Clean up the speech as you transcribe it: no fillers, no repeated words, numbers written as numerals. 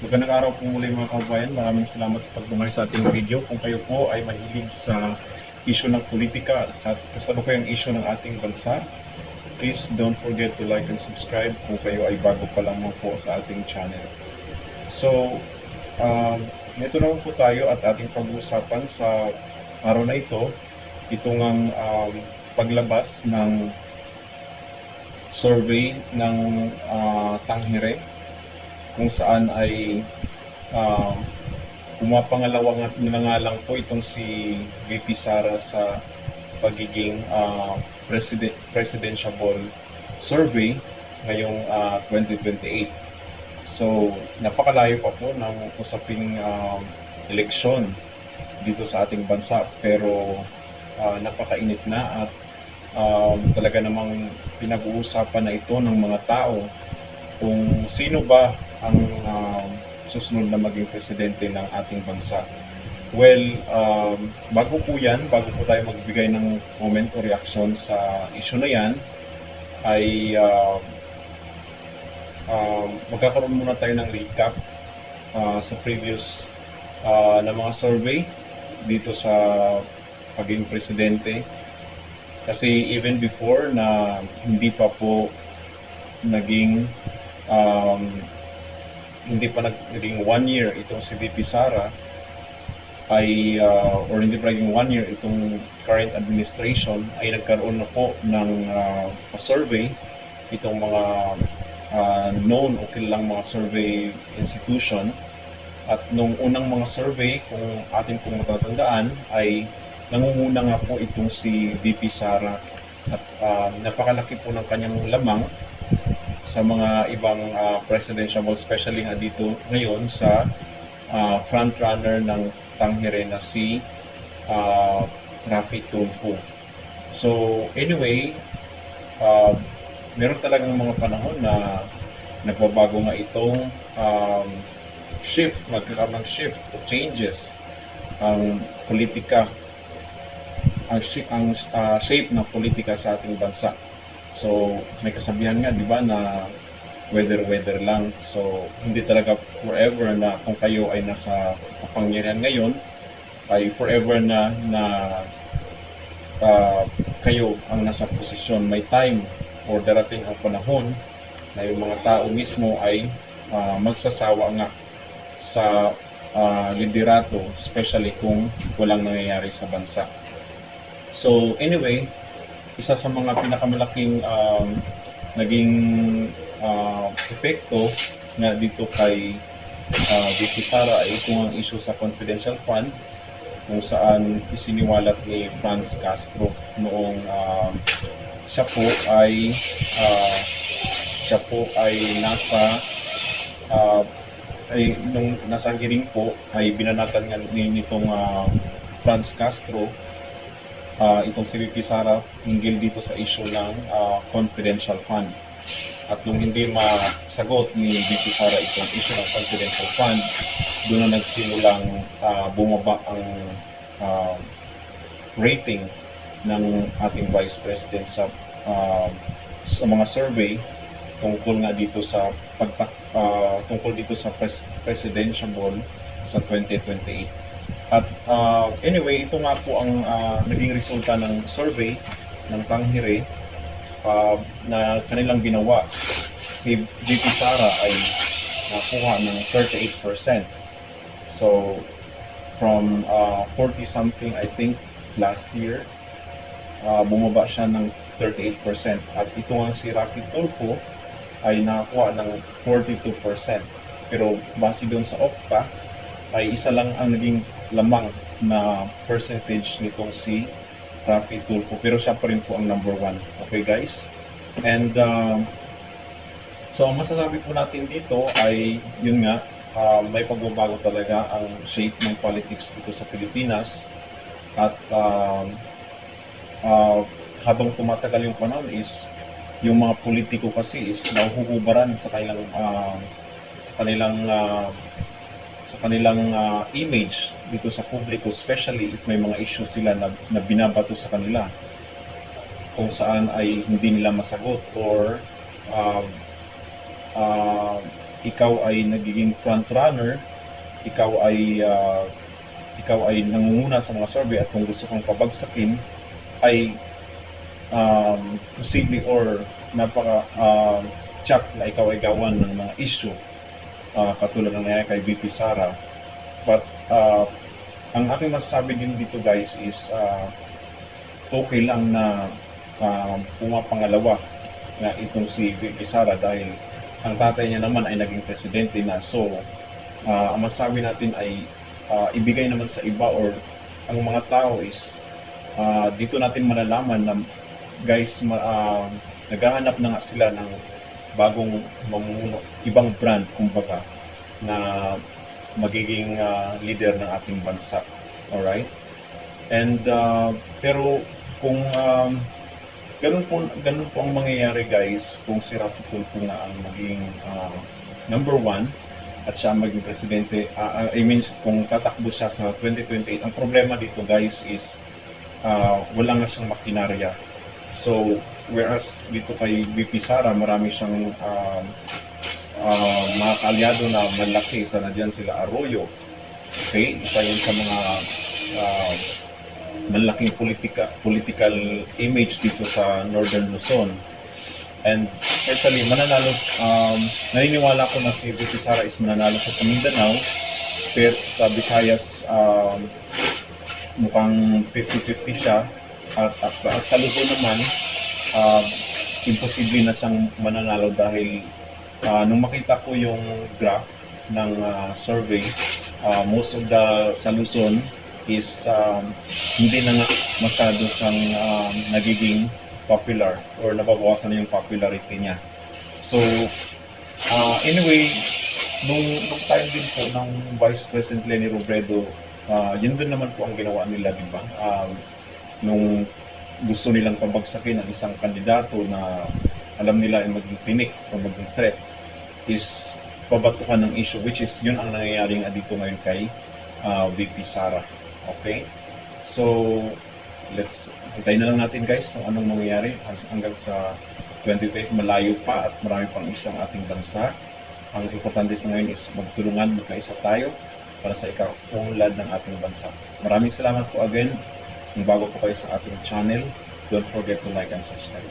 Magandang araw po muli mga kabayan. Maraming salamat sa pagdumay sa ating video. Kung kayo po ay mahilig sa issue ng politika at kasalukuyang issue ng ating bansa, please don't forget to like and subscribe kung kayo ay bago pa lamang po sa ating channel. So, nito naman po tayo at ating pag-uusapan sa araw na ito, itong ang paglabas ng survey ng Tanghere kung saan ay uh, pumapangalawa na nga lang po itong si VP Sara sa pagiging presidential survey ngayong 2028. So, napakalayo pa po ng usaping eleksyon dito sa ating bansa, pero napakainit na at talaga namang pinag-uusapan na ito ng mga tao kung sino ba ang susunod na maging presidente ng ating bansa. Well, bago po tayo magbigay ng comment o reaction sa issue na yan, ay magkakaroon muna tayo ng recap sa previous na mga survey dito sa pagiging presidente. Kasi even before na hindi pa po naging hindi pa naging 1 year itong si VP Sara ay or hindi pa naging 1 year itong current administration ay nagkaroon na po ng survey itong mga known o kilalang mga survey institution. At nung unang mga survey, kung atin pong matatandaan, ay nangunguna nga po itong si VP Sara at napakalaki po ng kanyang lamang sa mga ibang presidential, especially nga dito ngayon sa frontrunner ng Tanghere na si Rafi Tulfo. So anyway, meron talagang mga panahon na nagbabago nga itong magkakaroon ng shift o changes ang politika, ang shape ng politika sa ating bansa. So, may kasabihan nga, di ba, na weather lang. So, hindi talaga forever na kung kayo ay nasa kapangyarihan ngayon, ay forever na kayo ang nasa posisyon. May time or darating ang panahon na yung mga tao mismo ay magsasawa nga sa liderato, especially kung walang nangyayari sa bansa. So, anyway, isa sa mga pinakamalaking naging epekto na dito kay VP Sara ay itong ang issue sa confidential fund kung saan isiniwalat ni Franz Castro noong siya po ay nung nasa hearing po ay binanatan nga nitong Franz Castro itong si VP Sara hinggil dito sa issue ng confidential fund. At nung hindi masagot ni VP Sara itong issue ng confidential fund, doon na nagsimulang bumaba ang rating ng ating Vice President sa mga survey tungkol nga dito sa presidential sa 2028. At anyway, ito nga po ang naging resulta ng survey ng Tanghere na kanilang ginawa. Si VP Sara ay nakuha ng 38%. So, from 40 something I think last year, bumaba siya ng 38%. At ito nga si Rafi Tulfo ay nakakuha ng 42%. Pero base doon sa Okta, ay isa lang ang naging lamang na percentage nitong si Rafi Tulfo, pero siya pa rin po ang number 1. Okay guys? And so ang masasabi po natin dito ay yun nga, may pagbabago talaga ang shape ng politics dito sa Pilipinas. At habang tumatagal yung panahon is yung mga politiko kasi is nahuhubaran sa kanilang image dito sa publiko, especially if may mga issues sila na binabato sa kanila kung saan ay hindi nila masagot or ikaw ay nagiging front runner, ikaw ay nangunguna sa mga survey at kung gusto kang pabagsakin ay posible or napaka check na ikaw ay gawan ng mga issue katulad ng nangyayari kay VP Sara. But ang aking masasabi din dito guys is okay lang na pumapangalawa na itong si VP Sara dahil ang tatay niya naman ay naging presidente na. So ang masasabi natin ay ibigay naman sa iba or ang mga tao is dito natin malalaman na guys naghahanap na nga sila ng bagong mamumuno, ibang brand kumbaga na magiging leader ng ating bansa. Alright? And pero kung ganun po ang mangyayari guys, kung si Rafi Tulfo nga ang maging number one at siya ang maging presidente, I mean kung tatakbo siya sa 2028, ang problema dito guys is wala nga siyang makinarya. So whereas dito kay VP Sara marami siyang mga kaalyado na malaki, isa na dyan sila Arroyo. Okay, isa yun sa mga malaking political image dito sa Northern Luzon. And especially mananalo, naniniwala ko na si VP Sara is mananalo siya sa Mindanao, pero sa Visayas mukhang 50-50 siya, at sa Luzon naman imposible na siyang mananalo dahil nung makita ko yung graph ng survey, most of the sa Luzon is hindi na nga masyado siyang nagiging popular or nababawasan na yung popularity niya. So anyway, nung time din po ng Vice President Leni Robredo, yun din naman po ang ginawa nila, di ba? Nung gusto nilang pabagsakin ang isang kandidato na alam nila ay maging tinik o maging threat, is pabatukan ng issue, which is yun ang nangyayari nga dito ngayon kay VP Sara. Okay? So, antayin na lang natin guys kung anong mangyayari hanggang sa 2028. Malayo pa at marami pang issue ang ating bansa. Ang importante sa ngayon is magtulungan, magkaisa tayo para sa ikaunlad ng ating bansa. Maraming salamat po again. Kung bago po kayo sa ating channel, don't forget to like and subscribe.